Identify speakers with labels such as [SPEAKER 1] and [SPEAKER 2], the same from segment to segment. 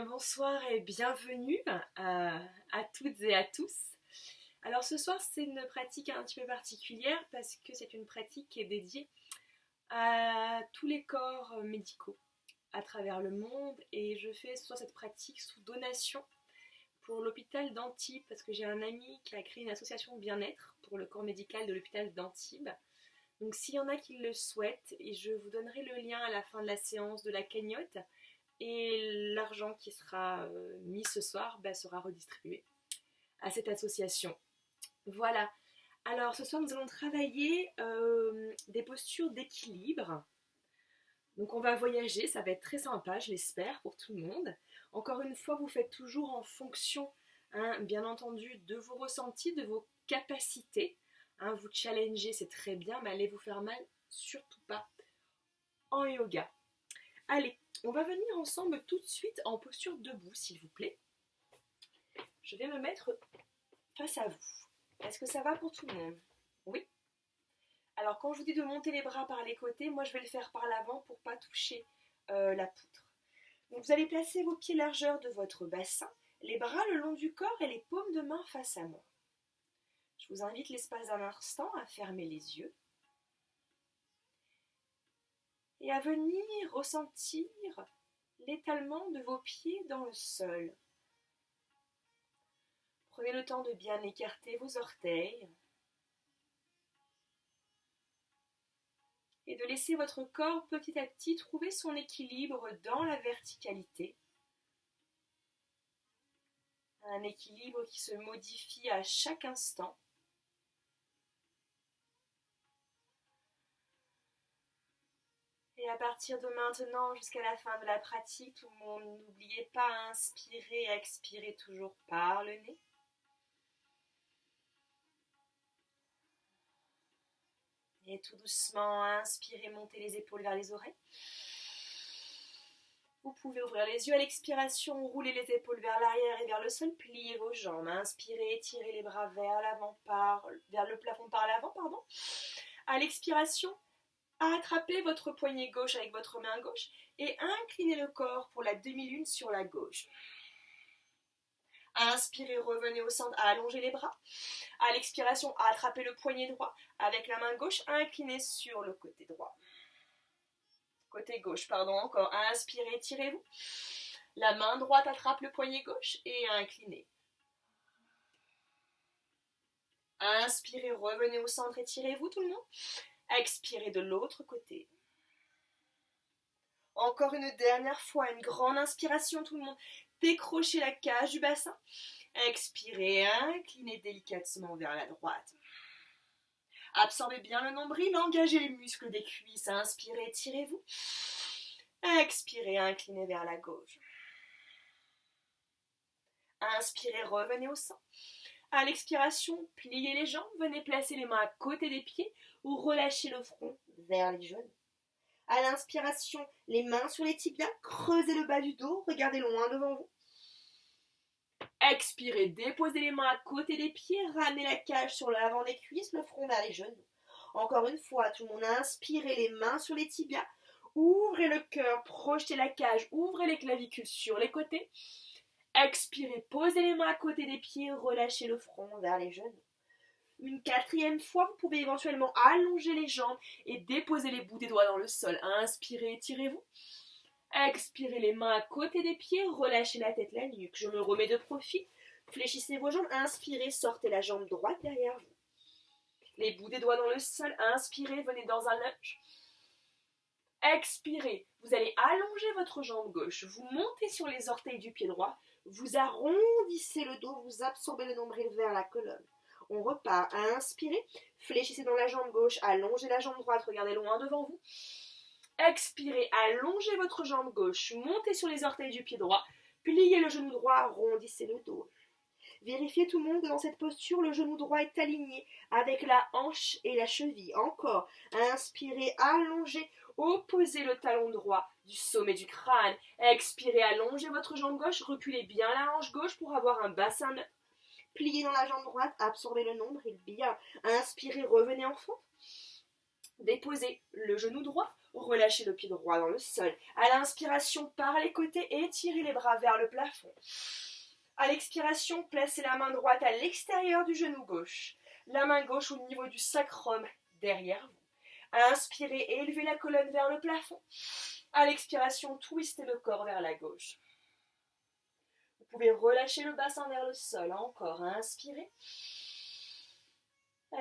[SPEAKER 1] Bonsoir et bienvenue à toutes et à tous. Alors ce soir c'est une pratique un petit peu particulière parce que c'est une pratique qui est dédiée à tous les corps médicaux à travers le monde et je fais ce soir cette pratique sous donation pour l'hôpital d'Antibes parce que j'ai un ami qui a créé une association de bien-être pour le corps médical de l'hôpital d'Antibes. Donc s'il y en a qui le souhaitent, et je vous donnerai le lien à la fin de la séance de la cagnotte. Et l'argent qui sera mis ce soir sera redistribué à cette association. Voilà. Alors ce soir nous allons travailler des postures d'équilibre. Donc on va voyager, ça va être très sympa, je l'espère, pour tout le monde. Encore une fois, vous faites toujours en fonction, bien entendu, de vos ressentis, de vos capacités. Vous challengez, c'est très bien, mais allez vous faire mal, surtout pas en yoga. Allez, on va venir ensemble tout de suite en posture debout, s'il vous plaît. Je vais me mettre face à vous. Est-ce que ça va pour tout le monde? Oui. Alors, quand je vous dis de monter les bras par les côtés, moi je vais le faire par l'avant pour ne pas toucher la poutre. Donc, vous allez placer vos pieds largeur de votre bassin, les bras le long du corps et les paumes de main face à moi. Je vous invite l'espace d'un instant à fermer les yeux et à venir ressentir l'étalement de vos pieds dans le sol. Prenez le temps de bien écarter vos orteils et de laisser votre corps petit à petit trouver son équilibre dans la verticalité. Un équilibre qui se modifie à chaque instant. Et à partir de maintenant jusqu'à la fin de la pratique, tout le monde, n'oubliez pas à inspirer et expirer toujours par le nez. Et tout doucement, inspirez, montez les épaules vers les oreilles. Vous pouvez ouvrir les yeux à l'expiration, roulez les épaules vers l'arrière et vers le sol, pliez vos jambes. Inspirez, étirez les bras vers l'avant, vers le plafond par l'avant, pardon. À l'expiration, attrapez votre poignet gauche avec votre main gauche et inclinez le corps pour la demi-lune sur la gauche. Inspirez, revenez au centre, allongez les bras. À l'expiration, attrapez le poignet droit avec la main gauche, inclinez sur le côté droit. Côté gauche, pardon, encore. Inspirez, tirez-vous. La main droite attrape le poignet gauche et inclinez. Inspirez, revenez au centre et tirez-vous tout le monde. Expirez de l'autre côté. Encore une dernière fois, une grande inspiration tout le monde. Décrochez la cage du bassin. Expirez, inclinez délicatement vers la droite. Absorbez bien le nombril, engagez les muscles des cuisses. Inspirez, tirez-vous. Expirez, inclinez vers la gauche. Inspirez, revenez au centre. À l'expiration, pliez les jambes, venez placer les mains à côté des pieds ou relâchez le front vers les genoux. À l'inspiration, les mains sur les tibias, creusez le bas du dos, regardez loin devant vous. Expirez, déposez les mains à côté des pieds, ramenez la cage sur l'avant des cuisses, le front vers les genoux. Encore une fois, tout le monde, inspirez les mains sur les tibias, ouvrez le cœur, projetez la cage, ouvrez les clavicules sur les côtés. Expirez, posez les mains à côté des pieds, relâchez le front vers les genoux. Une quatrième fois, vous pouvez éventuellement allonger les jambes et déposer les bouts des doigts dans le sol. Inspirez, étirez-vous. Expirez les mains à côté des pieds, relâchez la tête, la nuque. Je me remets de profil. Fléchissez vos jambes. Inspirez, sortez la jambe droite derrière vous. Les bouts des doigts dans le sol. Inspirez, venez dans un lunge. Expirez, vous allez allonger votre jambe gauche. Vous montez sur les orteils du pied droit. Vous arrondissez le dos, vous absorbez le nombril vers la colonne. On repart. Inspirez, fléchissez dans la jambe gauche, allongez la jambe droite, regardez loin devant vous. Expirez, allongez votre jambe gauche, montez sur les orteils du pied droit, pliez le genou droit, arrondissez le dos. Vérifiez tout le monde que dans cette posture, le genou droit est aligné avec la hanche et la cheville. Encore. Inspirez, allongez, opposez le talon droit du sommet du crâne. Expirez, allongez votre jambe gauche, reculez bien la hanche gauche pour avoir un bassin neutre. Pliez dans la jambe droite, absorbez le nombril bien. Inspirez, revenez en fond. Déposez le genou droit, relâchez le pied droit dans le sol. À l'inspiration, par les côtés, étirez les bras vers le plafond. À l'expiration, placez la main droite à l'extérieur du genou gauche. La main gauche au niveau du sacrum, derrière vous. À inspirer, élevez la colonne vers le plafond. À l'expiration, twistez le corps vers la gauche. Vous pouvez relâcher le bassin vers le sol. Encore, inspirez.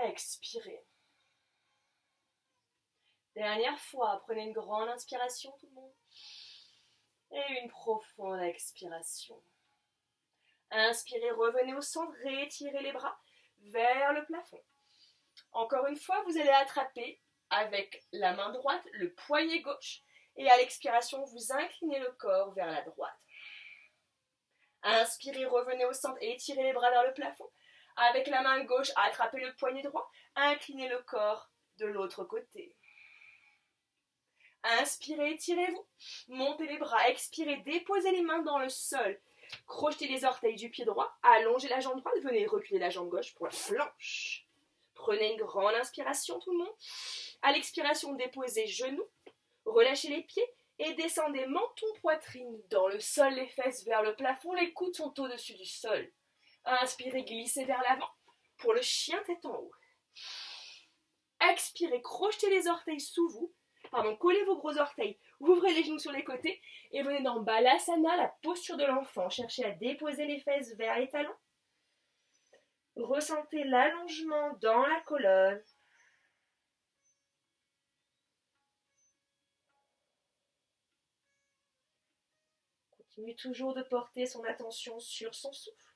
[SPEAKER 1] Expirez. Dernière fois, prenez une grande inspiration tout le monde. Et une profonde expiration. Inspirez, revenez au centre, réétirez les bras vers le plafond. Encore une fois, vous allez attraper avec la main droite le poignet gauche. Et à l'expiration, vous inclinez le corps vers la droite. Inspirez, revenez au centre et étirez les bras vers le plafond. Avec la main gauche, attrapez le poignet droit, inclinez le corps de l'autre côté. Inspirez, étirez-vous, montez les bras, expirez, déposez les mains dans le sol. Crochetez les orteils du pied droit, allongez la jambe droite, venez reculer la jambe gauche pour la planche. Prenez une grande inspiration tout le monde. À l'expiration, déposez genoux, relâchez les pieds et descendez menton poitrine dans le sol, les fesses vers le plafond, les coudes sont au-dessus du sol. Inspirez, glissez vers l'avant pour le chien tête en haut. Expirez, crochetez les orteils sous vous. Collez vos gros orteils, ouvrez les genoux sur les côtés et venez dans Balasana, la posture de l'enfant. Cherchez à déposer les fesses vers les talons. Ressentez l'allongement dans la colonne. Continuez toujours de porter son attention sur son souffle.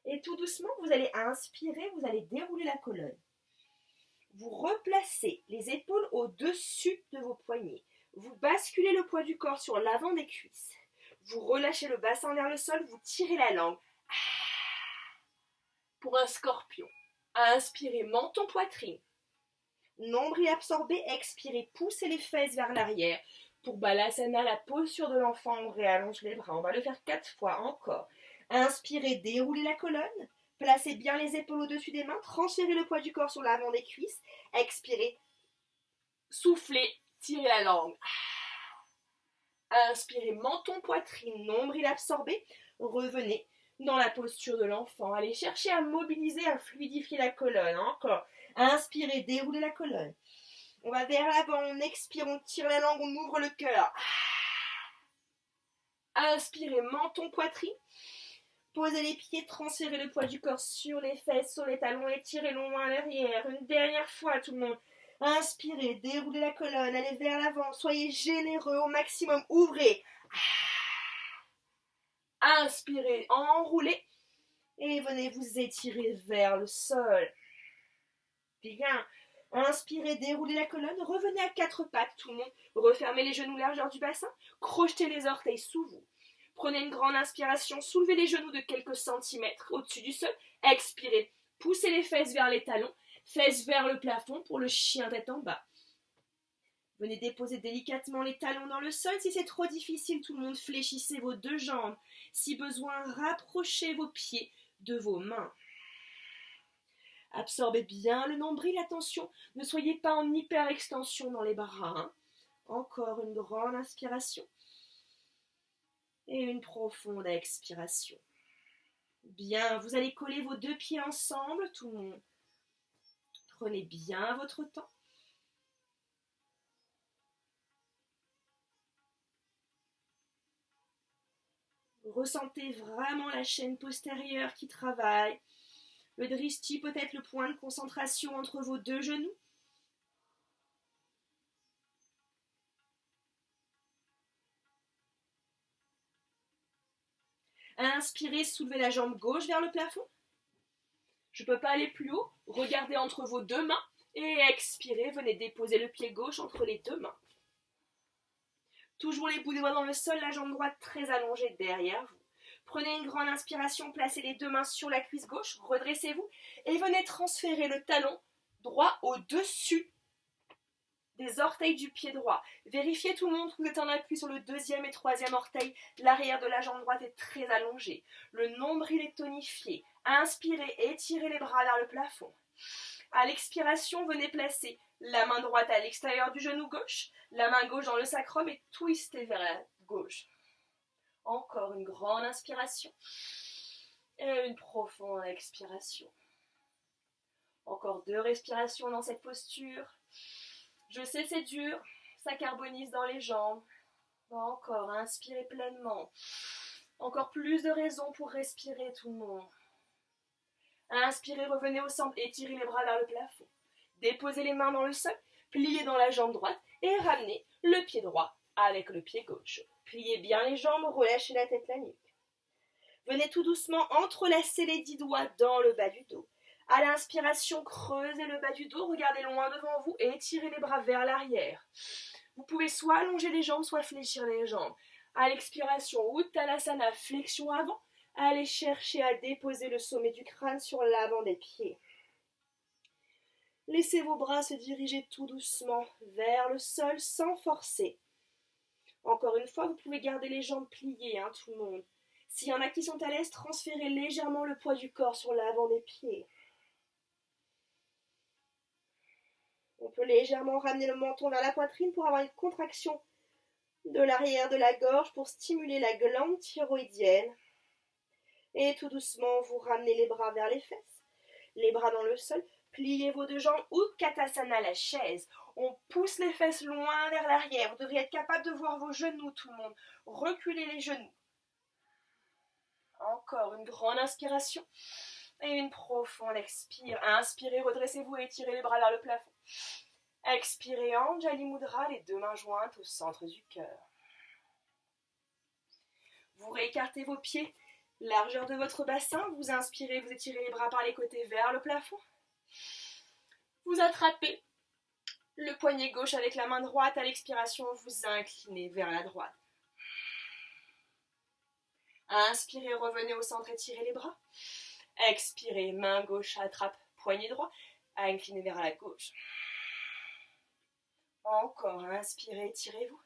[SPEAKER 1] Et tout doucement, vous allez inspirer, vous allez dérouler la colonne. Vous replacez les épaules au-dessus de vos poignets. Vous basculez le poids du corps sur l'avant des cuisses. Vous relâchez le bassin vers le sol, vous tirez la langue. Pour un scorpion. Inspirez, menton poitrine. Nombril absorbé, expirez, poussez les fesses vers l'arrière. Pour Balasana, la posture de l'enfant, on réallonge les bras. On va le faire 4 fois encore. Inspirez, déroulez la colonne. Placez bien les épaules au-dessus des mains. Transférez le poids du corps sur l'avant des cuisses. Expirez. Soufflez. Tirez la langue. Inspirez, menton, poitrine, nombril absorbé. Revenez dans la posture de l'enfant. Allez chercher à mobiliser, à fluidifier la colonne. Encore. Inspirez, déroulez la colonne. On va vers l'avant. On expire, on tire la langue, on ouvre le cœur. Inspirez, menton, poitrine. Posez les pieds, transférez le poids du corps sur les fesses, sur les talons, étirez loin l'arrière. Une dernière fois, tout le monde. Inspirez, déroulez la colonne, allez vers l'avant, soyez généreux au maximum, ouvrez. Inspirez, enroulez et venez vous étirer vers le sol. Bien. Inspirez, déroulez la colonne, revenez à 4 pattes, tout le monde. Refermez les genoux largeur du bassin, crochetez les orteils sous vous. Prenez une grande inspiration, soulevez les genoux de quelques centimètres au-dessus du sol. Expirez, poussez les fesses vers les talons, fesses vers le plafond pour le chien tête en bas. Venez déposer délicatement les talons dans le sol. Si c'est trop difficile, tout le monde, fléchissez vos 2 jambes. Si besoin, rapprochez vos pieds de vos mains. Absorbez bien le nombril, attention, ne soyez pas en hyper-extension dans les bras. Encore une grande inspiration. Et une profonde expiration. Bien, vous allez coller vos 2 pieds ensemble, tout le monde. Prenez bien votre temps. Ressentez vraiment la chaîne postérieure qui travaille. Le drishti peut être le point de concentration entre vos 2 genoux. Inspirez, soulevez la jambe gauche vers le plafond. Je ne peux pas aller plus haut. Regardez entre vos 2 mains. Et expirez, venez déposer le pied gauche entre les 2 mains. Toujours les bouts des doigts dans le sol, la jambe droite très allongée derrière vous. Prenez une grande inspiration, placez les 2 mains sur la cuisse gauche, redressez-vous et venez transférer le talon droit au-dessus des orteils du pied droit. Vérifiez tout le monde que vous êtes en appui sur le 2e et 3e orteil. L'arrière de la jambe droite est très allongé. Le nombril est tonifié. Inspirez, étirez les bras vers le plafond. À l'expiration, venez placer la main droite à l'extérieur du genou gauche, la main gauche dans le sacrum et twistez vers la gauche. Encore une grande inspiration et une profonde expiration. Encore 2 respirations dans cette posture. Je sais, c'est dur, ça carbonise dans les jambes. Encore, inspirez pleinement. Encore plus de raisons pour respirer tout le monde. Inspirez, revenez au centre, étirez les bras vers le plafond. Déposez les mains dans le sol, pliez dans la jambe droite et ramenez le pied droit avec le pied gauche. Pliez bien les jambes, relâchez la tête, la nuque. Venez tout doucement entrelacer les 10 doigts dans le bas du dos. À l'inspiration, creusez le bas du dos, regardez loin devant vous et étirez les bras vers l'arrière. Vous pouvez soit allonger les jambes, soit fléchir les jambes. À l'expiration, Uttanasana, flexion avant. Allez chercher à déposer le sommet du crâne sur l'avant des pieds. Laissez vos bras se diriger tout doucement vers le sol sans forcer. Encore une fois, vous pouvez garder les jambes pliées, tout le monde. S'il y en a qui sont à l'aise, transférez légèrement le poids du corps sur l'avant des pieds. On peut légèrement ramener le menton vers la poitrine pour avoir une contraction de l'arrière de la gorge pour stimuler la glande thyroïdienne. Et tout doucement, vous ramenez les bras vers les fesses, les bras dans le sol. Pliez vos 2 jambes, Utkatasana, la chaise. On pousse les fesses loin vers l'arrière. Vous devriez être capable de voir vos genoux, tout le monde. Reculez les genoux. Encore une grande inspiration et une profonde expire. Inspirez, redressez-vous et étirez les bras vers le plafond. Expirez, Anjali Mudra, les 2 mains jointes au centre du cœur. Vous réécartez vos pieds, largeur de votre bassin. Vous inspirez, vous étirez les bras par les côtés vers le plafond. Vous attrapez le poignet gauche avec la main droite. À l'expiration, vous inclinez vers la droite. Inspirez, revenez au centre, étirez les bras. Expirez, main gauche attrape poignet droit, inclinez vers la gauche. Encore, inspirez, étirez-vous.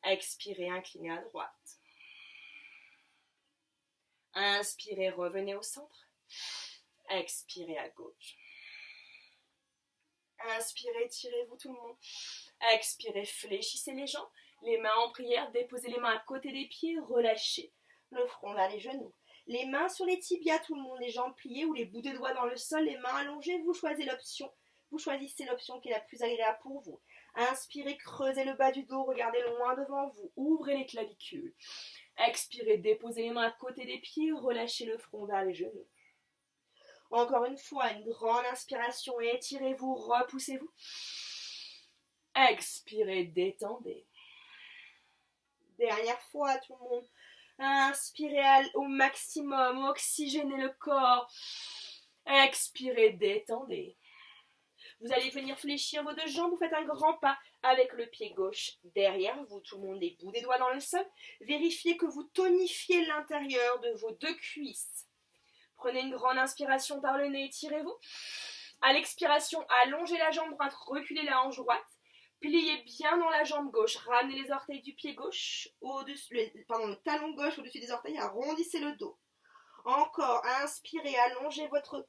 [SPEAKER 1] Expirez, inclinez à droite. Inspirez, revenez au centre. Expirez à gauche. Inspirez, tirez-vous tout le monde. Expirez, fléchissez les jambes. Les mains en prière, déposez les mains à côté des pieds, relâchez le front vers les genoux. Les mains sur les tibias, tout le monde, les jambes pliées ou les bouts des doigts dans le sol, les mains allongées, vous choisissez l'option qui est la plus agréable pour vous. Inspirez, creusez le bas du dos, regardez loin devant vous, ouvrez les clavicules. Expirez, déposez les mains à côté des pieds, relâchez le front vers les genoux. Encore une fois, une grande inspiration, étirez-vous, repoussez-vous. Expirez, détendez. Dernière fois, tout le monde. Inspirez au maximum, oxygénez le corps. Expirez, détendez. Vous allez venir fléchir vos 2 jambes, vous faites un grand pas avec le pied gauche derrière vous, tout le monde, les bouts des doigts dans le sol. Vérifiez que vous tonifiez l'intérieur de vos 2 cuisses. Prenez une grande inspiration par le nez, étirez-vous. À l'expiration, allongez la jambe droite, reculez la hanche droite. Pliez bien dans la jambe gauche, ramenez les orteils du pied gauche, le talon gauche au-dessus des orteils, arrondissez le dos. Encore, inspirez, allongez votre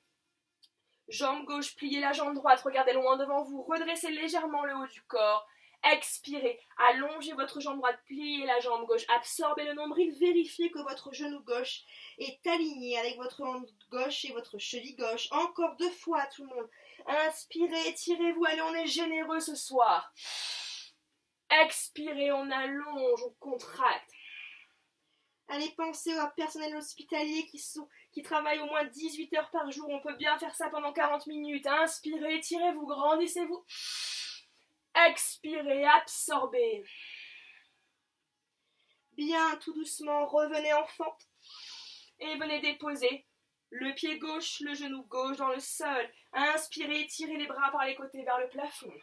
[SPEAKER 1] jambe gauche, pliez la jambe droite, regardez loin devant vous, redressez légèrement le haut du corps. Expirez, allongez votre jambe droite, pliez la jambe gauche, absorbez le nombril, vérifiez que votre genou gauche est aligné avec votre hanche gauche et votre cheville gauche. Encore 2 fois, tout le monde. Inspirez, étirez-vous, allez, on est généreux ce soir. Expirez, on allonge, on contracte. Allez, pensez au personnel hospitalier qui travaille au moins 18 heures par jour. On peut bien faire ça pendant 40 minutes. Inspirez, étirez-vous, grandissez-vous. Expirez, absorbez. Bien, tout doucement, revenez en fente. Et venez déposer le pied gauche, le genou gauche dans le sol. Inspirez, étirez les bras par les côtés vers le plafond.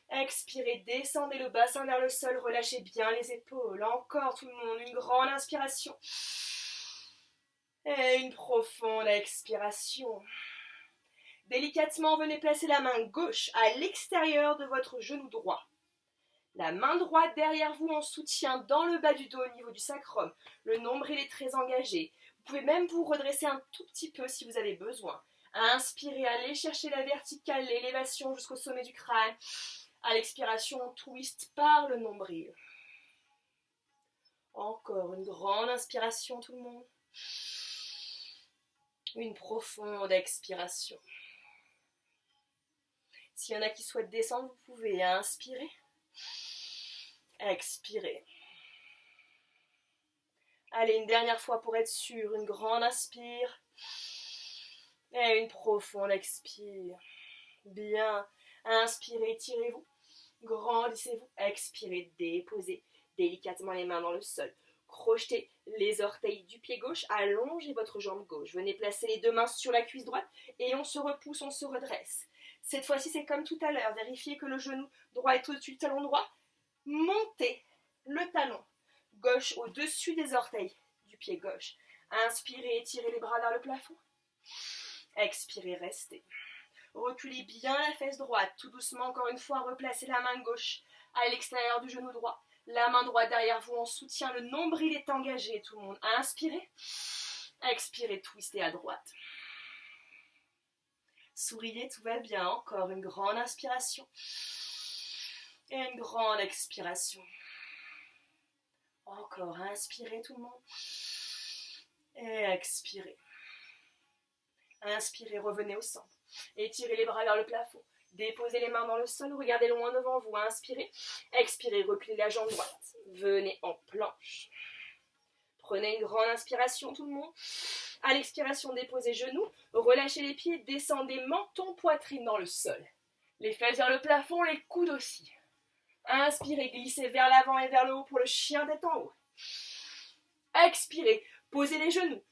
[SPEAKER 1] Expirez, descendez le bassin vers le sol, relâchez bien les épaules. Encore tout le monde, une grande inspiration. Et une profonde expiration. Délicatement, venez placer la main gauche à l'extérieur de votre genou droit. La main droite derrière vous en soutien dans le bas du dos au niveau du sacrum. Le nombril est très engagé. Vous pouvez même vous redresser un tout petit peu si vous avez besoin. Inspirez, allez chercher la verticale, l'élévation jusqu'au sommet du crâne. À l'expiration, on twist par le nombril. Encore une grande inspiration, tout le monde. Une profonde expiration. S'il y en a qui souhaitent descendre, vous pouvez inspirer. Expirer. Allez, une dernière fois pour être sûr. Une grande inspire. Et une profonde expire. Bien. Inspirez, tirez-vous. Grandissez-vous. Expirez, déposez délicatement les mains dans le sol. Crochetez les orteils du pied gauche. Allongez votre jambe gauche. Venez placer les deux mains sur la cuisse droite. Et on se repousse, on se redresse. Cette fois-ci, c'est comme tout à l'heure. Vérifiez que le genou droit est au-dessus du talon droit. Montez le talon gauche au-dessus des orteils du pied gauche. Inspirez, étirez les bras vers le plafond. Expirez, restez. Reculez bien la fesse droite. Tout doucement, encore une fois, replacez la main gauche à l'extérieur du genou droit. La main droite derrière vous en soutien. Le nombril est engagé, tout le monde. Inspirez. Expirez, twistez à droite. Souriez, tout va bien. Encore une grande inspiration. Et une grande expiration. Encore, inspirez tout le monde. Et expirez. Inspirez, revenez au centre. Étirez les bras vers le plafond. Déposez les mains dans le sol. Regardez loin devant vous. Inspirez. Expirez, repliez la jambe droite. Venez en planche. Prenez une grande inspiration tout le monde. À l'expiration, déposez genoux. Relâchez les pieds. Descendez menton, poitrine dans le sol. Les fesses vers le plafond, les coudes aussi. Inspirez, glissez vers l'avant et vers le haut pour le chien tête en haut. Expirez, posez les genoux.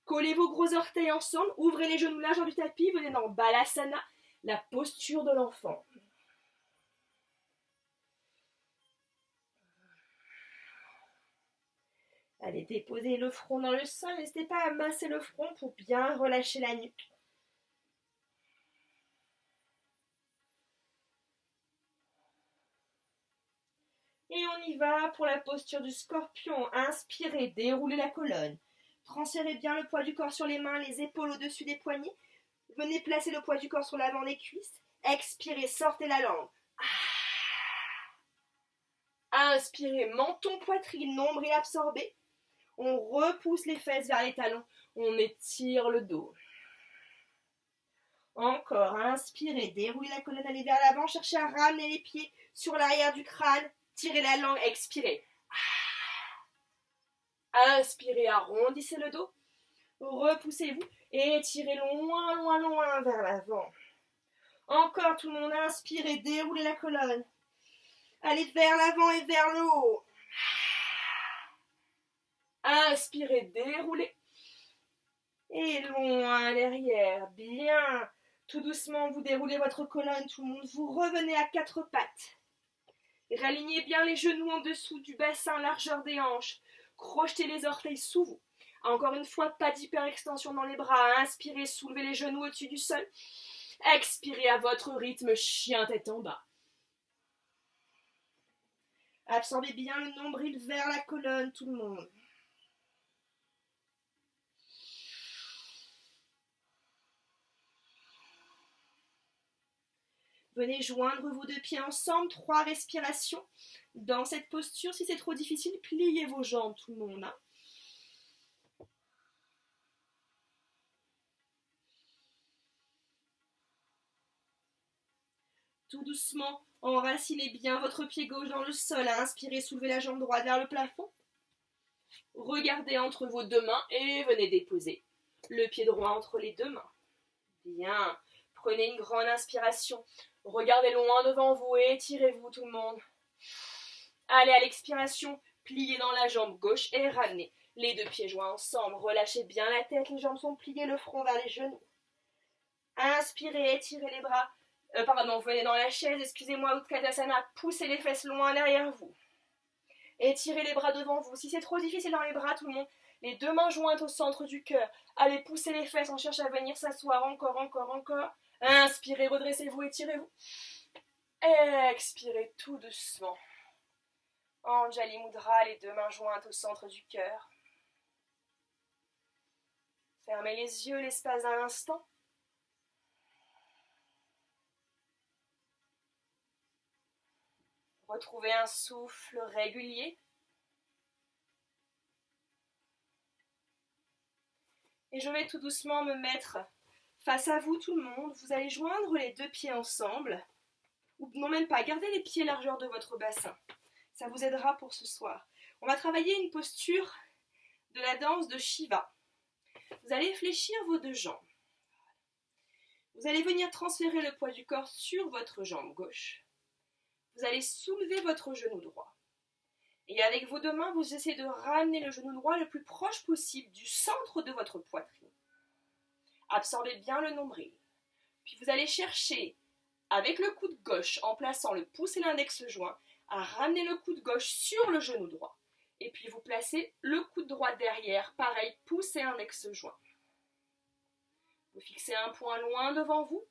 [SPEAKER 1] Collez vos gros orteils ensemble, ouvrez les genoux largeur du tapis, venez dans Balasana, la posture de l'enfant. Allez, déposez le front dans le sol, n'hésitez pas à masser le front pour bien relâcher la nuque. Et on y va pour la posture du scorpion. Inspirez, déroulez la colonne. Transférez bien le poids du corps sur les mains, les épaules au-dessus des poignets. Venez placer le poids du corps sur l'avant des cuisses. Expirez, sortez la langue. Inspirez, menton, poitrine, nombril absorbé. On repousse les fesses vers les talons. On étire le dos. Encore, inspirez, déroulez la colonne, allez vers l'avant. Cherchez à ramener les pieds sur l'arrière du crâne. Tirez la langue, expirez. Inspirez, arrondissez le dos. Repoussez-vous et étirez loin, loin, loin vers l'avant. Encore tout le monde, inspirez, déroulez la colonne. Allez vers l'avant et vers le haut. Inspirez, déroulez. Et loin derrière, bien. Tout doucement, vous déroulez votre colonne, tout le monde. Vous revenez à quatre pattes. Ralignez bien les genoux en dessous du bassin, largeur des hanches. Crochetez les orteils sous vous. Encore une fois, pas d'hyperextension dans les bras. Inspirez, soulevez les genoux au-dessus du sol. Expirez à votre rythme, chien tête en bas. Absorbez bien le nombril vers la colonne, tout le monde. Venez joindre vos deux pieds ensemble, 3 respirations. Dans cette posture, si c'est trop difficile, pliez vos jambes, tout le monde. Tout doucement, enracinez bien votre pied gauche dans le sol. Inspirez, soulevez la jambe droite vers le plafond. Regardez entre vos deux mains et venez déposer le pied droit entre les deux mains. Bien. Prenez une grande inspiration. Regardez loin devant vous et étirez-vous tout le monde. Allez, à l'expiration, pliez dans la jambe gauche et ramenez les deux pieds joints ensemble. Relâchez bien la tête, les jambes sont pliées, le front vers les genoux. Inspirez, étirez les bras. Venez dans la chaise, excusez-moi, Utkatasana, poussez les fesses loin derrière vous. Étirez les bras devant vous. Si c'est trop difficile dans les bras, tout le monde, les deux mains jointes au centre du cœur. Allez, poussez les fesses, on cherche à venir s'asseoir. Encore, encore, encore. Inspirez, redressez-vous, étirez-vous. Expirez tout doucement. Anjali Mudra, les deux mains jointes au centre du cœur. Fermez les yeux l'espace d'un instant. Retrouvez un souffle régulier. Et je vais tout doucement me mettre face à vous, tout le monde. Vous allez joindre les deux pieds ensemble. Ou non, même pas. Gardez les pieds largeur de votre bassin. Ça vous aidera pour ce soir. On va travailler une posture de la danse de Shiva. Vous allez fléchir vos deux jambes. Vous allez venir transférer le poids du corps sur votre jambe gauche. Vous allez soulever votre genou droit. Et avec vos deux mains, vous essayez de ramener le genou droit le plus proche possible du centre de votre poitrine. Absorbez bien le nombril. Puis vous allez chercher, avec le coude gauche, en plaçant le pouce et l'index joint, à ramener le coude gauche sur le genou droit. Et puis vous placez le coude droit derrière, pareil, pouce et index joint. Vous fixez un point loin devant vous.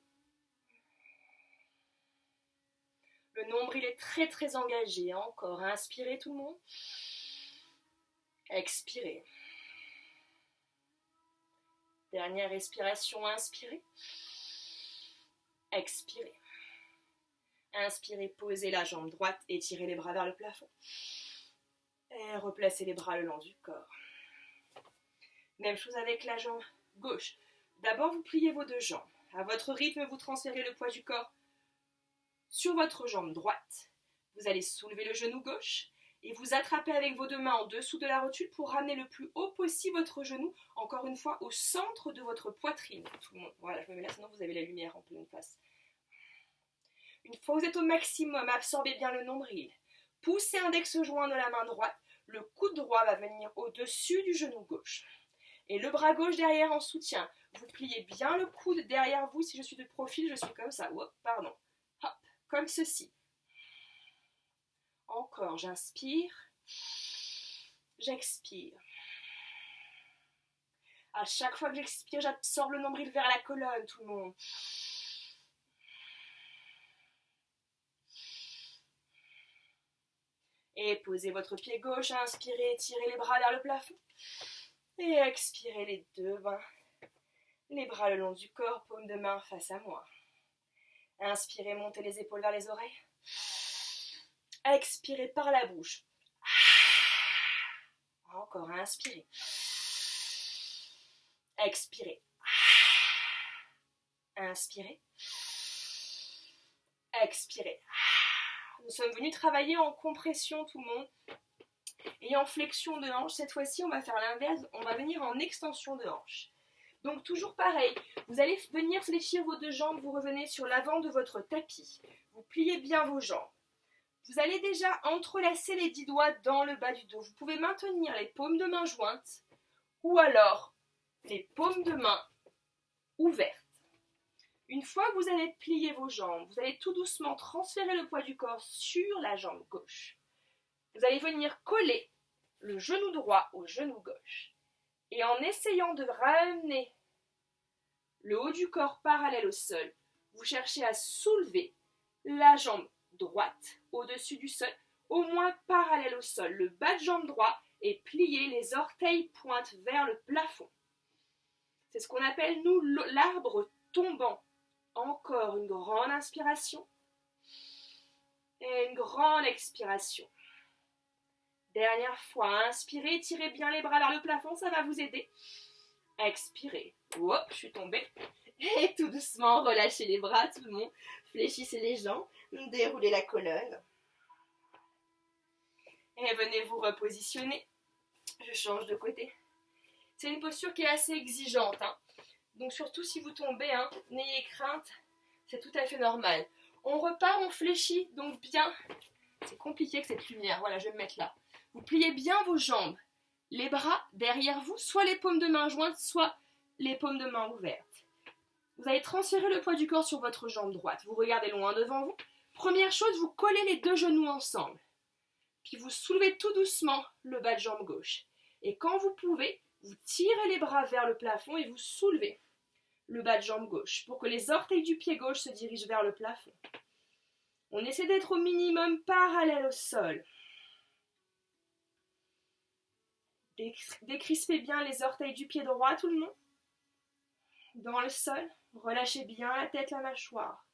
[SPEAKER 1] Le nombril est très très engagé. Encore, inspirez tout le monde. Expirez. Dernière respiration, inspirez. Expirez. Inspirez, posez la jambe droite, étirez les bras vers le plafond. Et replacez les bras le long du corps. Même chose avec la jambe gauche. D'abord, vous pliez vos deux jambes. À votre rythme, vous transférez le poids du corps sur votre jambe droite. Vous allez soulever le genou gauche et vous attrapez avec vos deux mains en dessous de la rotule pour ramener le plus haut possible votre genou, encore une fois, au centre de votre poitrine. Tout le monde. Voilà, je me mets là, sinon vous avez la lumière en pleine face. Une fois que vous êtes au maximum, absorbez bien le nombril. Poussez index joint de la main droite. Le coude droit va venir au-dessus du genou gauche. Et le bras gauche derrière en soutien. Vous pliez bien le coude derrière vous. Si je suis de profil, je suis comme ça. Hop, pardon. Hop, comme ceci. Encore, j'inspire. J'expire. À chaque fois que j'expire, j'absorbe le nombril vers la colonne, tout le monde. Et posez votre pied gauche, inspirez, tirez les bras vers le plafond. Et expirez les deux mains. Les bras le long du corps, paume de main face à moi. Inspirez, montez les épaules vers les oreilles. Expirez par la bouche. Encore, inspirez. Expirez. Inspirez. Expirez. Nous sommes venus travailler en compression tout le monde et en flexion de hanche. Cette fois-ci, on va faire l'inverse. On va venir en extension de hanche. Donc toujours pareil, vous allez venir fléchir vos deux jambes, vous revenez sur l'avant de votre tapis. Vous pliez bien vos jambes. Vous allez déjà entrelacer les 10 doigts dans le bas du dos. Vous pouvez maintenir les paumes de main jointes ou alors les paumes de main ouvertes. Une fois que vous avez plié vos jambes, vous allez tout doucement transférer le poids du corps sur la jambe gauche. Vous allez venir coller le genou droit au genou gauche. Et en essayant de ramener le haut du corps parallèle au sol, vous cherchez à soulever la jambe droite au-dessus du sol, au moins parallèle au sol. Le bas de jambe droit est plié, les orteils pointent vers le plafond. C'est ce qu'on appelle, nous, l'arbre tombant. Encore une grande inspiration et une grande expiration. Dernière fois, inspirez, tirez bien les bras vers le plafond, ça va vous aider. Expirez. Hop, je suis tombée. Et tout doucement, relâchez les bras, tout le monde. Fléchissez les jambes, déroulez la colonne. Et venez vous repositionner. Je change de côté. C'est une posture qui est assez exigeante, hein. Donc surtout si vous tombez, hein, n'ayez crainte, c'est tout à fait normal. On repart, on fléchit, donc bien. C'est compliqué avec cette lumière, voilà, je vais me mettre là. Vous pliez bien vos jambes, les bras derrière vous, soit les paumes de main jointes, soit les paumes de main ouvertes. Vous allez transférer le poids du corps sur votre jambe droite. Vous regardez loin devant vous. Première chose, vous collez les deux genoux ensemble. Puis vous soulevez tout doucement le bas de jambe gauche. Et quand vous pouvez, vous tirez les bras vers le plafond et vous soulevez le bas de jambe gauche pour que les orteils du pied gauche se dirigent vers le plafond. On essaie d'être au minimum parallèle au sol. Décrispez bien les orteils du pied droit, tout le monde. Dans le sol, relâchez bien la tête, la mâchoire.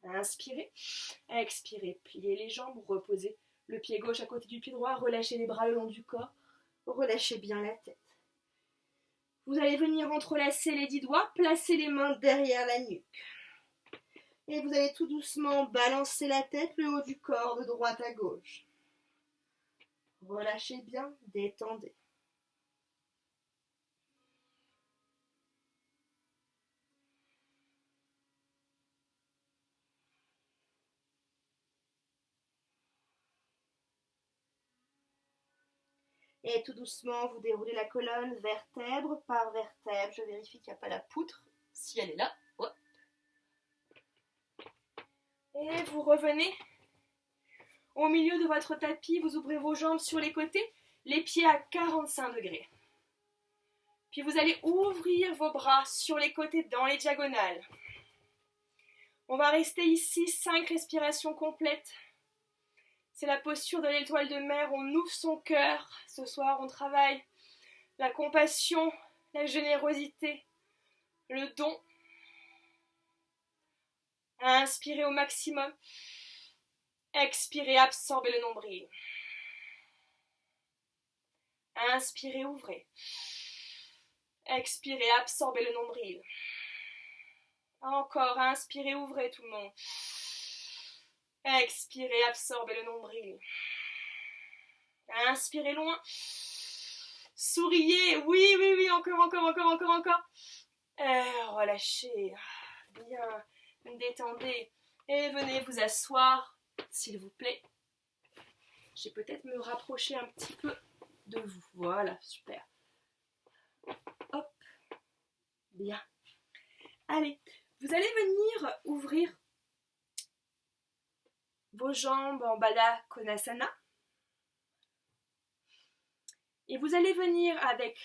[SPEAKER 1] Inspirez. Expirez. Pliez les jambes. Reposez le pied gauche à côté du pied droit. Relâchez les bras le long du corps. Relâchez bien la tête. Vous allez venir entrelacer les 10 doigts. Placer les mains derrière la nuque. Et vous allez tout doucement balancer la tête, le haut du corps, de droite à gauche. Relâchez bien, détendez. Et tout doucement, vous déroulez la colonne vertèbre par vertèbre. Je vérifie qu'il n'y a pas la poutre. Si elle est là, hop. Et vous revenez au milieu de votre tapis. Vous ouvrez vos jambes sur les côtés, les pieds à 45 degrés. Puis vous allez ouvrir vos bras sur les côtés dans les diagonales. On va rester ici 5 respirations complètes. C'est la posture de l'étoile de mer, on ouvre son cœur. Ce soir, on travaille la compassion, la générosité, le don. Inspirez au maximum. Expirez, absorbez le nombril. Inspirez, ouvrez. Expirez, absorbez le nombril. Encore, inspirez, ouvrez tout le monde. Expirez, absorbez le nombril. Inspirez loin. Souriez. Oui, oui, oui, encore. Relâchez. Bien. Détendez. Et venez vous asseoir, s'il vous plaît. Je vais peut-être me rapprocher un petit peu de vous. Voilà, super. Hop. Bien. Allez, vous allez venir ouvrir vos jambes en Baddha Konasana. Et vous allez venir avec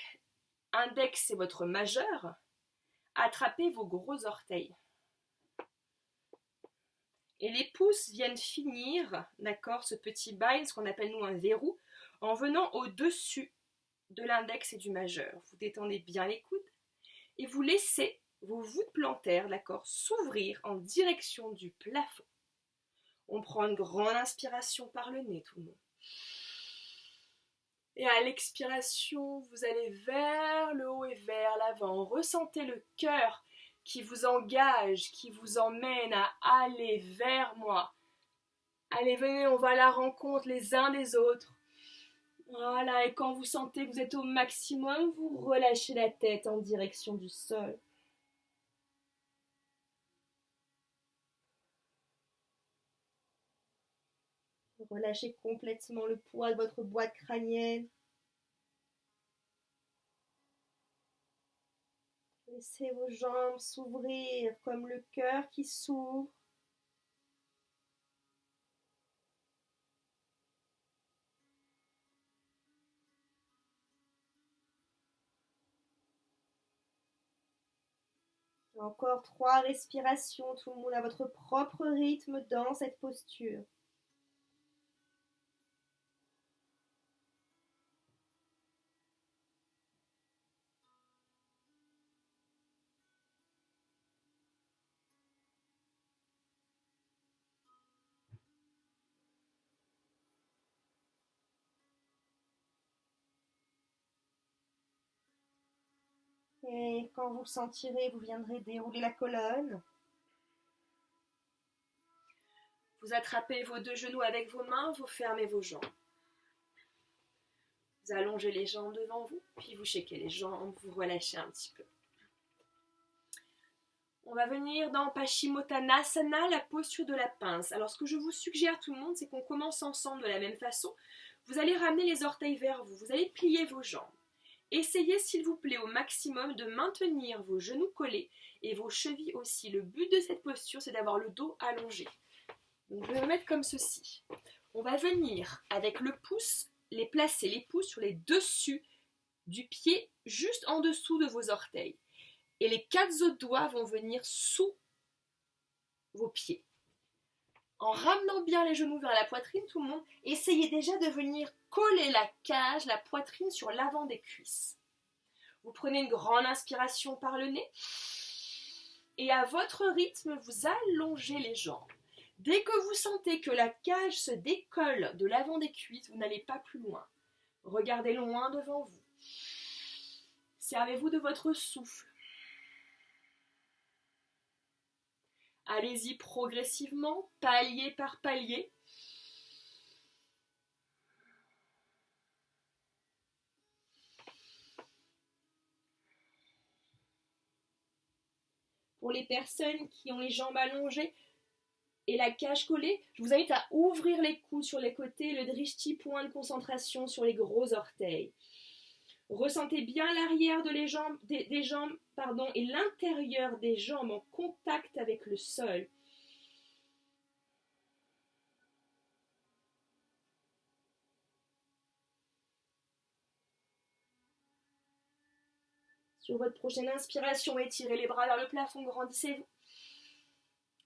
[SPEAKER 1] index et votre majeur attraper vos gros orteils. Et les pouces viennent finir, d'accord, ce petit bind, ce qu'on appelle nous un verrou, en venant au-dessus de l'index et du majeur. Vous détendez bien les coudes et vous laissez vos voûtes plantaires, d'accord, s'ouvrir en direction du plafond. On prend une grande inspiration par le nez, tout le monde. Et à l'expiration, vous allez vers le haut et vers l'avant. Ressentez le cœur qui vous engage, qui vous emmène à aller vers moi. Allez, venez, on va à la rencontre les uns des autres. Voilà, et quand vous sentez que vous êtes au maximum, vous relâchez la tête en direction du sol. Relâchez complètement le poids de votre boîte crânienne. Laissez vos jambes s'ouvrir comme le cœur qui s'ouvre. Encore 3 respirations, tout le monde à votre propre rythme dans cette posture. Et quand vous le sentirez, vous viendrez dérouler la colonne. Vous attrapez vos 2 genoux avec vos mains, vous fermez vos jambes. Vous allongez les jambes devant vous, puis vous shakez les jambes, vous relâchez un petit peu. On va venir dans Paschimottanasana, la posture de la pince. Alors ce que je vous suggère tout le monde, c'est qu'on commence ensemble de la même façon. Vous allez ramener les orteils vers vous, vous allez plier vos jambes. Essayez s'il vous plaît au maximum de maintenir vos genoux collés et vos chevilles aussi. Le but de cette posture, c'est d'avoir le dos allongé. Donc je vais me mettre comme ceci. On va venir avec le pouce, placer les pouces sur les dessus du pied, juste en dessous de vos orteils. Et les 4 autres doigts vont venir sous vos pieds. En ramenant bien les genoux vers la poitrine, tout le monde, essayez déjà de venir coller la cage, la poitrine sur l'avant des cuisses. Vous prenez une grande inspiration par le nez. Et à votre rythme, vous allongez les jambes. Dès que vous sentez que la cage se décolle de l'avant des cuisses, vous n'allez pas plus loin. Regardez loin devant vous. Servez-vous de votre souffle. Allez-y progressivement, palier par palier. Pour les personnes qui ont les jambes allongées et la cage collée, je vous invite à ouvrir les coudes sur les côtés, le drishti, point de concentration sur les gros orteils. Ressentez bien l'arrière des jambes et l'intérieur des jambes en contact avec le sol. Sur votre prochaine inspiration, étirez les bras vers le plafond, grandissez-vous.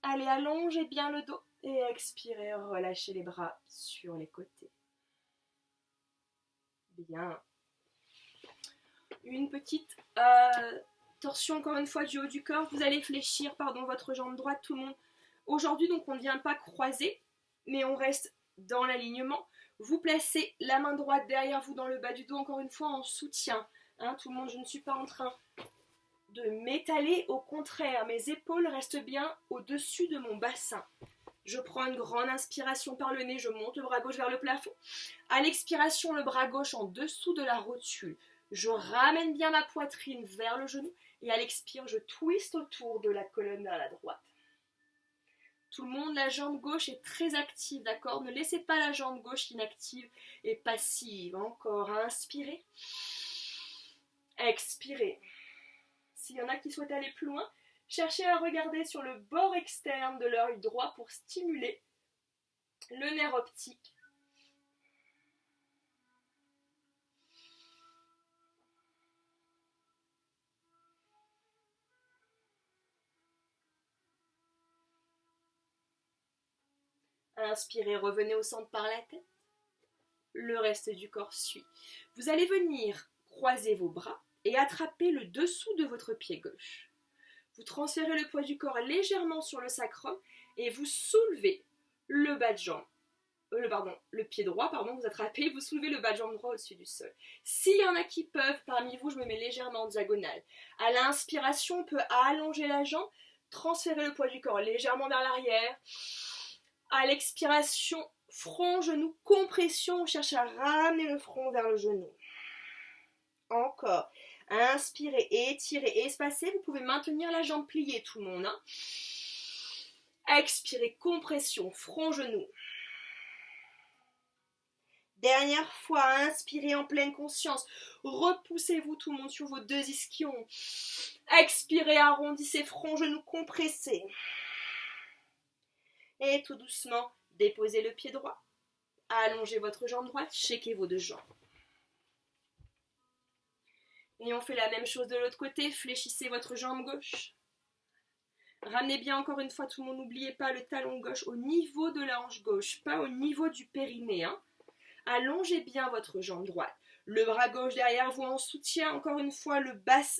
[SPEAKER 1] Allez, allongez bien le dos et expirez, relâchez les bras sur les côtés. Bien. Une petite torsion encore une fois du haut du corps. Vous allez fléchir votre jambe droite, tout le monde. Aujourd'hui, donc, on ne vient pas croiser, mais on reste dans l'alignement. Vous placez la main droite derrière vous dans le bas du dos, encore une fois en soutien. Tout le monde, je ne suis pas en train de m'étaler, au contraire, mes épaules restent bien au-dessus de mon bassin. Je prends une grande inspiration par le nez, je monte le bras gauche vers le plafond. À l'expiration, le bras gauche en dessous de la rotule. Je ramène bien ma poitrine vers le genou et à l'expire, je twiste autour de la colonne vers la droite. Tout le monde, la jambe gauche est très active, d'accord? Ne laissez pas la jambe gauche inactive et passive. Encore, inspirez. Expirez. S'il y en a qui souhaitent aller plus loin, cherchez à regarder sur le bord externe de l'œil droit pour stimuler le nerf optique. Inspirez, revenez au centre par la tête. Le reste du corps suit. Vous allez venir croiser vos bras et attraper le dessous de votre pied gauche. Vous transférez le poids du corps légèrement sur le sacrum et vous soulevez le bas de jambe. Le pied droit, vous attrapez, vous soulevez le bas de jambe droit au-dessus du sol. S'il y en a qui peuvent, parmi vous, je me mets légèrement en diagonale. À l'inspiration, on peut allonger la jambe, transférer le poids du corps légèrement vers l'arrière. À l'expiration, front, genou, compression, on cherche à ramener le front vers le genou. Encore. Inspirez, étirez, espacez. Vous pouvez maintenir la jambe pliée, tout le monde. Expirez, compression, front, genou. Dernière fois, inspirez en pleine conscience. Repoussez-vous tout le monde sur vos deux ischions. Expirez, arrondissez, front, genou, compressez. Et tout doucement, déposez le pied droit. Allongez votre jambe droite, checkez vos deux jambes. Et on fait la même chose de l'autre côté, fléchissez votre jambe gauche. Ramenez bien encore une fois, tout le monde, n'oubliez pas le talon gauche au niveau de la hanche gauche, pas au niveau du périnée. Allongez bien votre jambe droite. Le bras gauche derrière vous en soutien, encore une fois,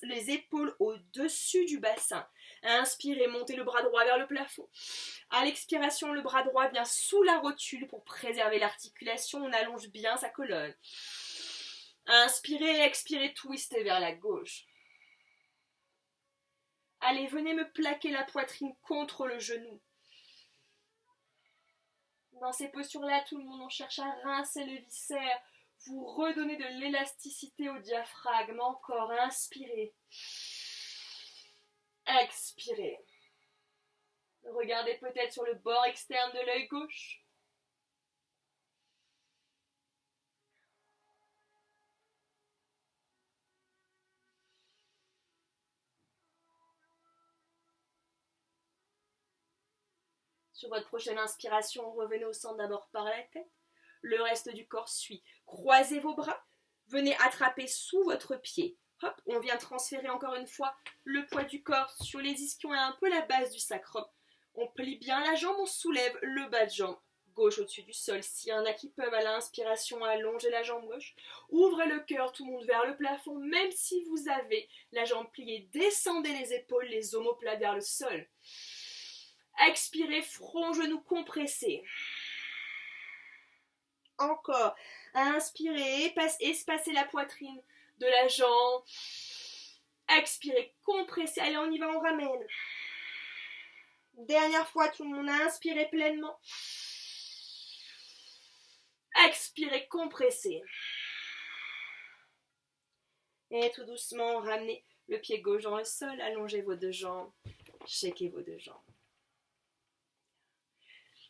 [SPEAKER 1] les épaules au-dessus du bassin. Inspirez, montez le bras droit vers le plafond. À l'expiration, le bras droit vient sous la rotule pour préserver l'articulation. On allonge bien sa colonne. Inspirez, expirez, twistez vers la gauche. Allez, venez me plaquer la poitrine contre le genou. Dans ces postures-là, tout le monde, on cherche à rincer le viscère. Vous redonnez de l'élasticité au diaphragme. Encore, inspirez. Expirez. Regardez peut-être sur le bord externe de l'œil gauche. Sur votre prochaine inspiration, revenez au centre d'abord par la tête. Le reste du corps suit. Croisez vos bras. Venez attraper sous votre pied. Hop, on vient transférer encore une fois le poids du corps sur les ischions et un peu la base du sacrum. On plie bien la jambe, on soulève le bas de jambe gauche au-dessus du sol. S'il y en a qui peuvent à l'inspiration allonger la jambe gauche, ouvrez le cœur, tout le monde vers le plafond, même si vous avez la jambe pliée. Descendez les épaules, les omoplates vers le sol. Expirez, front, genou compressé. Encore. Inspirez, espacez la poitrine de la jambe. Expirez, compressez. Allez, on y va, on ramène. Dernière fois, tout le monde a inspiré pleinement. Expirez, compressez. Et tout doucement, ramenez le pied gauche dans le sol. Allongez vos deux jambes. Shakez vos deux jambes.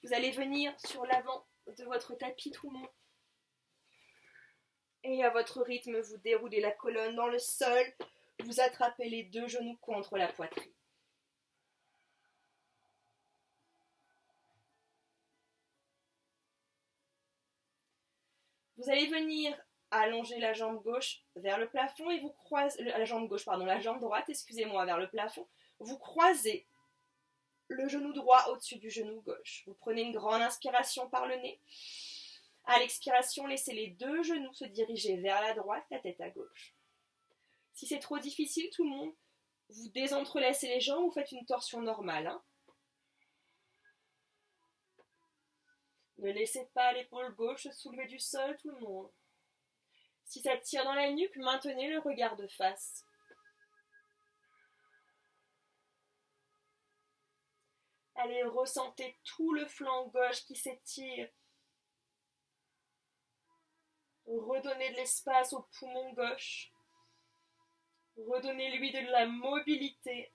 [SPEAKER 1] Vous allez venir sur l'avant de votre tapis, tout le monde. Et à votre rythme, vous déroulez la colonne dans le sol. Vous attrapez les deux genoux contre la poitrine. Vous allez venir allonger la jambe gauche vers le plafond et vous croisez la jambe droite, vers le plafond. Vous croisez le genou droit au-dessus du genou gauche. Vous prenez une grande inspiration par le nez. À l'expiration, laissez les deux genoux se diriger vers la droite, la tête à gauche. Si c'est trop difficile, tout le monde, vous désentrelacez les jambes, vous faites une torsion normale. Ne laissez pas l'épaule gauche se soulever du sol, tout le monde. Si ça tire dans la nuque, maintenez le regard de face. Allez, ressentez tout le flanc gauche qui s'étire. Redonnez de l'espace au poumon gauche. Redonnez-lui de la mobilité.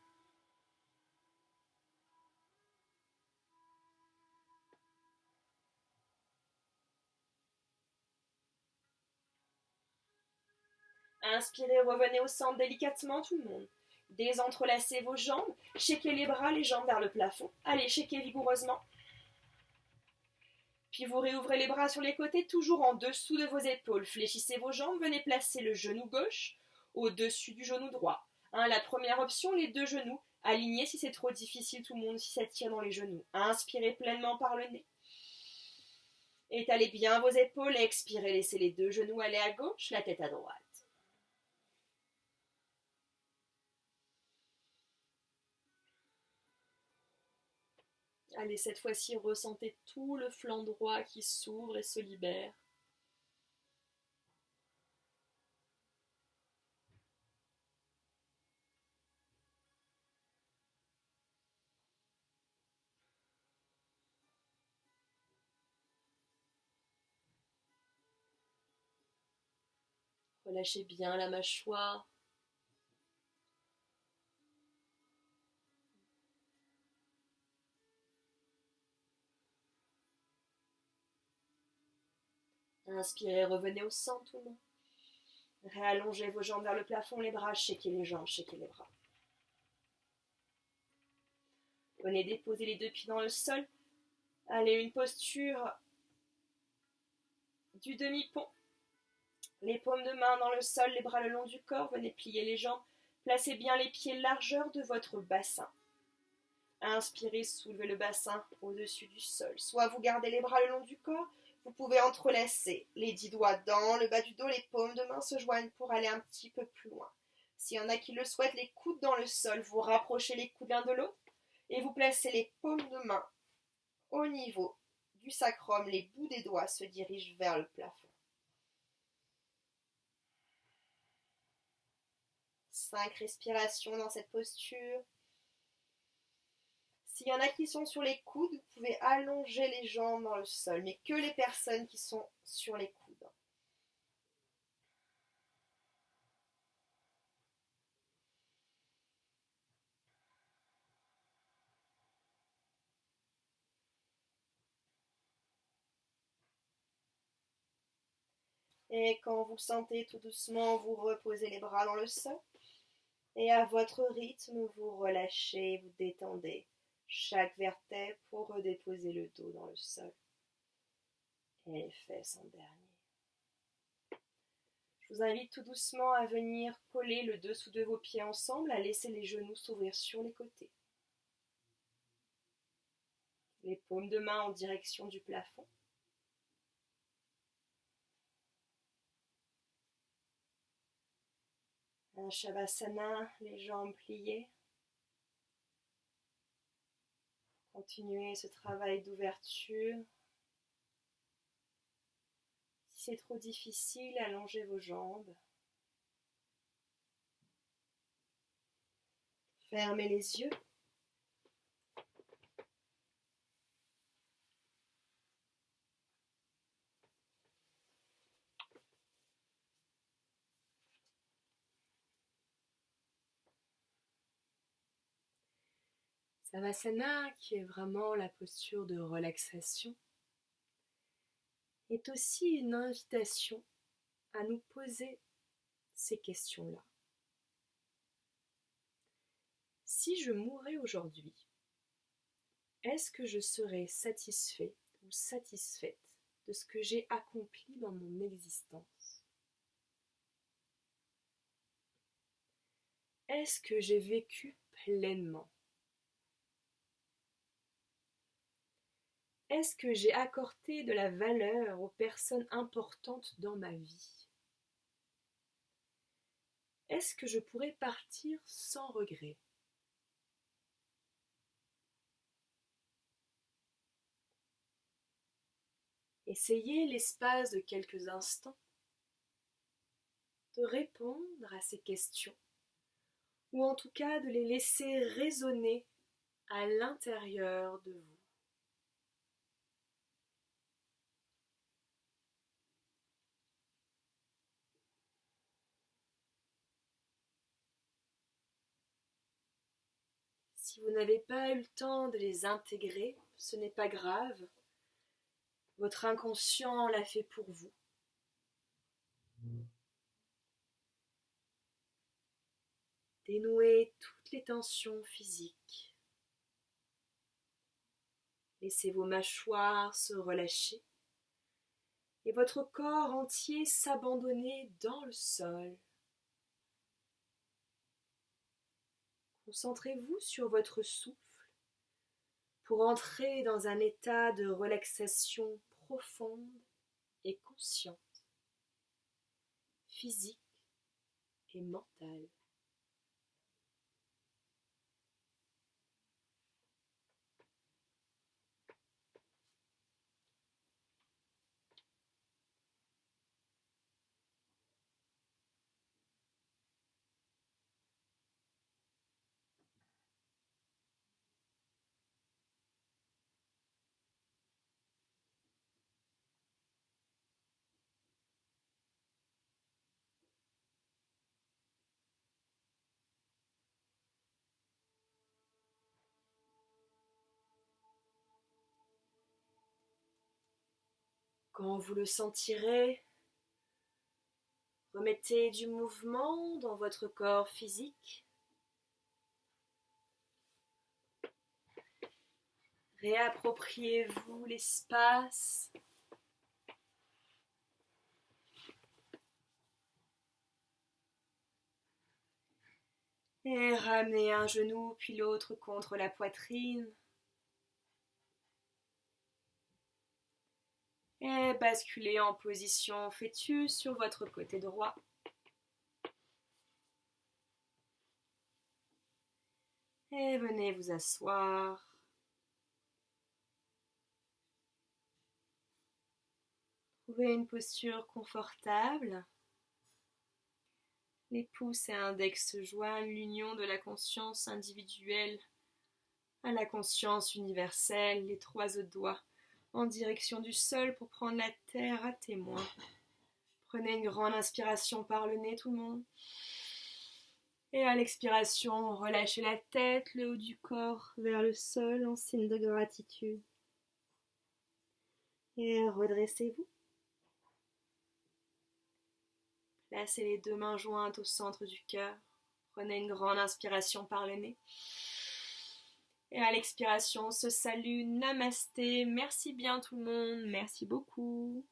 [SPEAKER 1] Inspirez, revenez au centre délicatement, tout le monde. Désentrelacez vos jambes. Shakez les bras, les jambes vers le plafond. Allez, shakez vigoureusement. Puis vous réouvrez les bras sur les côtés, toujours en dessous de vos épaules. Fléchissez vos jambes, venez placer le genou gauche au-dessus du genou droit. La première option, les deux genoux alignés si c'est trop difficile, tout le monde, si ça tire dans les genoux. Inspirez pleinement par le nez. Étalez bien vos épaules et expirez, laissez les deux genoux aller à gauche, la tête à droite. Allez, cette fois-ci, ressentez tout le flanc droit qui s'ouvre et se libère. Relâchez bien la mâchoire. Inspirez, revenez au centre, tout le monde. Réallongez vos jambes vers le plafond, les bras, shakez les jambes, shakez les bras. Venez déposer les deux pieds dans le sol. Allez, une posture du demi-pont. Les paumes de main dans le sol, les bras le long du corps. Venez plier les jambes. Placez bien les pieds largeur de votre bassin. Inspirez, soulevez le bassin au-dessus du sol. Soit vous gardez les bras le long du corps, vous pouvez entrelacer les 10 doigts dans le bas du dos, les paumes de main se joignent pour aller un petit peu plus loin. S'il y en a qui le souhaitent, les coudes dans le sol, vous rapprochez les coudes l'un de l'autre et vous placez les paumes de main au niveau du sacrum. Les bouts des doigts se dirigent vers le plafond. 5 respirations dans cette posture. S'il y en a qui sont sur les coudes, vous pouvez allonger les jambes dans le sol, mais que les personnes qui sont sur les coudes. Et quand vous sentez tout doucement, vous reposez les bras dans le sol. Et à votre rythme, vous relâchez, vous détendez chaque vertèbre pour redéposer le dos dans le sol. Et les fesses en dernier. Je vous invite tout doucement à venir coller le dessous de vos pieds ensemble, à laisser les genoux s'ouvrir sur les côtés. Les paumes de main en direction du plafond. Un Shavasana, les jambes pliées. Continuez ce travail d'ouverture. Si c'est trop difficile, allongez vos jambes. Fermez les yeux. Savasana, qui est vraiment la posture de relaxation, est aussi une invitation à nous poser ces questions-là. Si je mourais aujourd'hui, est-ce que je serais satisfait ou satisfaite de ce que j'ai accompli dans mon existence? Est-ce que j'ai vécu pleinement? Est-ce que j'ai accordé de la valeur aux personnes importantes dans ma vie? Est-ce que je pourrais partir sans regret? Essayez l'espace de quelques instants de répondre à ces questions, ou en tout cas de les laisser résonner à l'intérieur de vous. Si vous n'avez pas eu le temps de les intégrer, ce n'est pas grave. Votre inconscient l'a fait pour vous. Dénouez toutes les tensions physiques. Laissez vos mâchoires se relâcher et votre corps entier s'abandonner dans le sol. Concentrez-vous sur votre souffle pour entrer dans un état de relaxation profonde et consciente, physique et mentale. Quand vous le sentirez, remettez du mouvement dans votre corps physique. Réappropriez-vous l'espace. Et ramenez un genou puis l'autre contre la poitrine. Et basculez en position fœtus sur votre côté droit. Et venez vous asseoir. Trouvez une posture confortable. Les pouces et index se joignent, l'union de la conscience individuelle à la conscience universelle, les trois autres doigts en direction du sol pour prendre la terre à témoin. Prenez une grande inspiration par le nez, tout le monde. Et à l'expiration, relâchez la tête, le haut du corps vers le sol en signe de gratitude. Et redressez-vous. Placez les deux mains jointes au centre du cœur. Prenez une grande inspiration par le nez. Et à l'expiration, on se salue. Namasté. Merci bien tout le monde. Merci beaucoup.